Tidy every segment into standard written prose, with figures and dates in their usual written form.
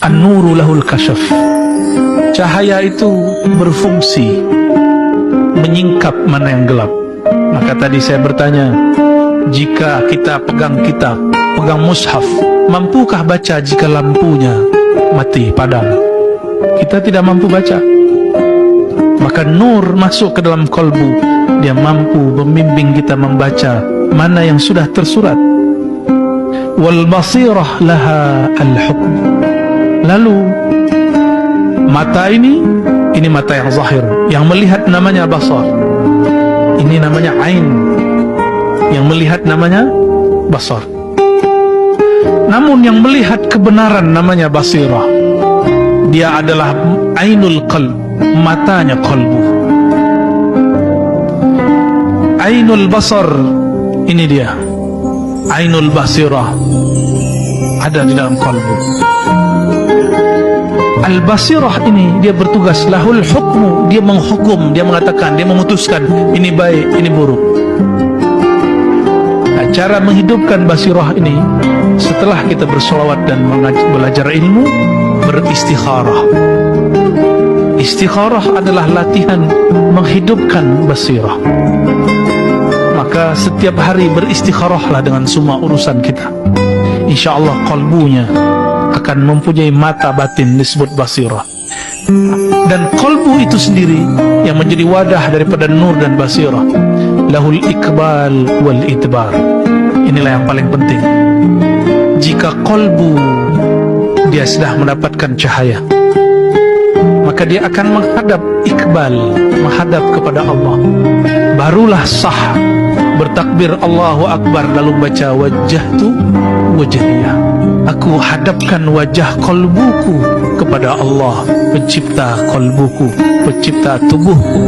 An-nuru lahul kasyaf. Cahaya itu berfungsi menyingkap mana yang gelap. Maka tadi saya bertanya, jika kita pegang kitab, pegang mushaf, mampukah baca jika lampunya mati, padam? Kita tidak mampu baca. Maka nur masuk ke dalam kolbu, dia mampu membimbing kita membaca mana yang sudah tersurat. Wal basirah laha al-hukm. Lalu mata ini mata yang zahir, yang melihat namanya basar. Ini namanya ain, yang melihat namanya basar. Namun yang melihat kebenaran namanya basirah. Dia adalah ainul qalb, matanya qalbu. Ainul basar, ini dia ainul basirah, ada di dalam qalbu. Al-basirah ini dia bertugas lahul hukmu, dia menghukum, dia mengatakan, dia memutuskan ini baik, ini buruk. Nah, cara menghidupkan basirah ini setelah kita bersolawat dan belajar ilmu, beristikharah. Istikharah adalah latihan menghidupkan basirah. Maka setiap hari beristikharahlah dengan semua urusan kita. InsyaAllah qalbunya akan mempunyai mata batin disebut basirah. Dan qalbu itu sendiri yang menjadi wadah daripada nur dan basirah. Lahul ikbal wal idbar. Inilah yang paling penting. Jika qalbu dia sudah mendapatkan cahaya, maka dia akan menghadap ikbal, menghadap kepada Allah. Barulah sah bertakbir Allahu Akbar, lalu baca wajjahtu wajhiyah. Aku hadapkan wajah kolbuku kepada Allah, pencipta kolbuku, pencipta tubuhku.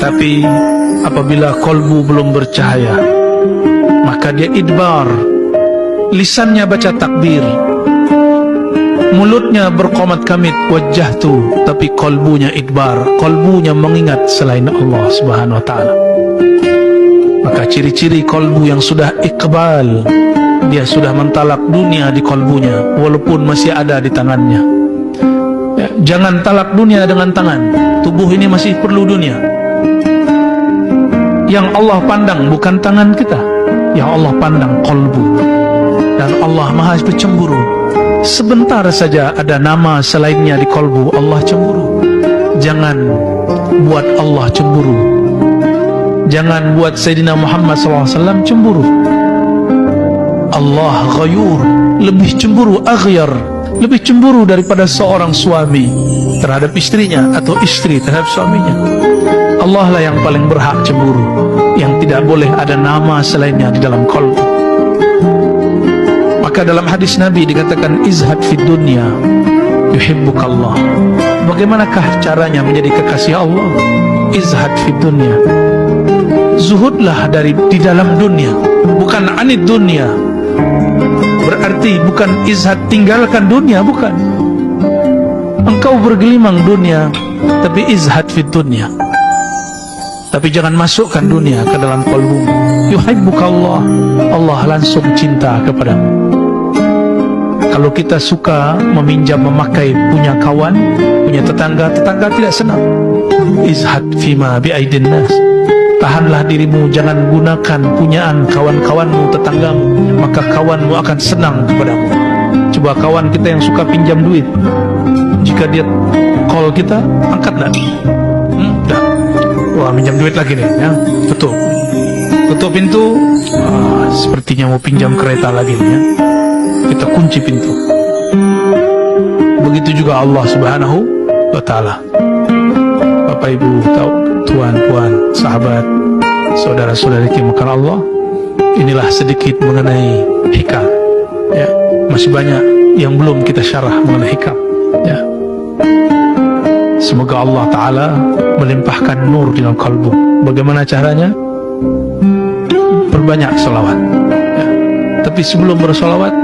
Tapi apabila kolbu belum bercahaya, maka dia idbar. Lisannya baca takbir, mulutnya berqomat kamit wajjahtu, tapi kolbunya idbar, kolbunya mengingat selain Allah subhanahu wa ta'ala. Maka ciri-ciri kolbu yang sudah iqbal, dia sudah mentalak dunia di kolbunya walaupun masih ada di tangannya. Ya, jangan talak dunia dengan tangan. Tubuh ini masih perlu dunia. Yang Allah pandang bukan tangan kita, yang Allah pandang kolbu. Dan Allah maha pencemburu. Sebentar saja ada nama selainnya di kolbu, Allah cemburu. Jangan buat Allah cemburu. Jangan buat Sayyidina Muhammad SAW cemburu. Allah ghayur, lebih cemburu, aghyar, lebih cemburu daripada seorang suami terhadap istrinya atau istri terhadap suaminya. Allah lah yang paling berhak cemburu, yang tidak boleh ada nama selainnya di dalam qalbu. Maka dalam hadis Nabi dikatakan izhad fid dunya yuhibbukallah. Bagaimanakah caranya menjadi kekasih Allah? Izhad fid dunya, zuhudlah di dalam dunia, bukan anid dunia. Berarti bukan izhad tinggalkan dunia, bukan. Engkau bergelimang dunia, tapi izhad fid dunya. Tapi jangan masukkan dunia ke dalam qalbu. Yuhibbukallah, Allah langsung cinta kepadamu. Kalau kita suka meminjam memakai punya kawan, punya tetangga, tetangga tidak senang. Izhad fima bi'aidin nas. Tahanlah dirimu, jangan gunakan punyaan kawan-kawanmu, tetanggamu, maka kawanmu akan senang kepadamu. Coba kawan kita yang suka pinjam duit, jika dia call kita, angkatlah. Dah. Wah, minjam duit lagi nih, ya. Tutup pintu. Sepertinya mau pinjam kereta lagi nih, ya. Kita kunci pintu. Begitu juga Allah subhanahu wa ta'ala. Bapak ibu, tuan puan, sahabat, saudara-saudari dimuliakan Allah, inilah sedikit mengenai hikam. Ya, masih banyak yang belum kita syarah mengenai hikam. Ya. Semoga Allah Ta'ala melimpahkan nur di dalam kalbu. Bagaimana caranya? Perbanyak salawat. Ya. Tapi sebelum bersalawat,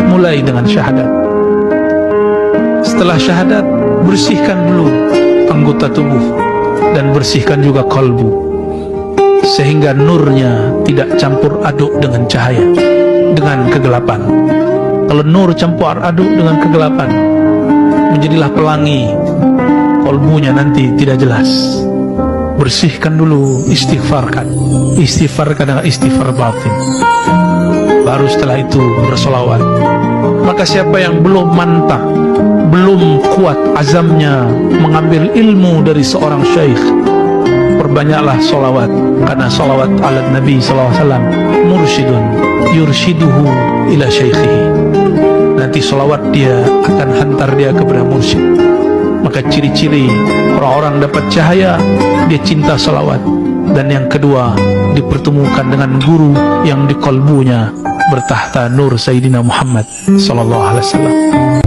mulai dengan syahadat. Setelah syahadat, bersihkan dulu anggota tubuh dan bersihkan juga kalbu, sehingga nurnya tidak campur aduk dengan cahaya, dengan kegelapan. Kalau nur campur aduk dengan kegelapan, menjadilah pelangi. Kolbunya nanti tidak jelas. Bersihkan dulu, istighfarkan dengan istighfar batin. Baru setelah itu bersolawat. Maka siapa yang belum mantap, belum kuat azamnya mengambil ilmu dari seorang syekh, perbanyaklah solawat. Karena solawat ala Nabi SAW mursyidun yurshiduhu ila syekhihi. Nanti solawat dia akan hantar dia kepada mursyid. Maka ciri-ciri orang-orang dapat cahaya, dia cinta salawat. Dan yang kedua, dipertemukan dengan guru yang di kolbunya bertahta nur Sayyidina Muhammad sallallahu alaihi wasallam.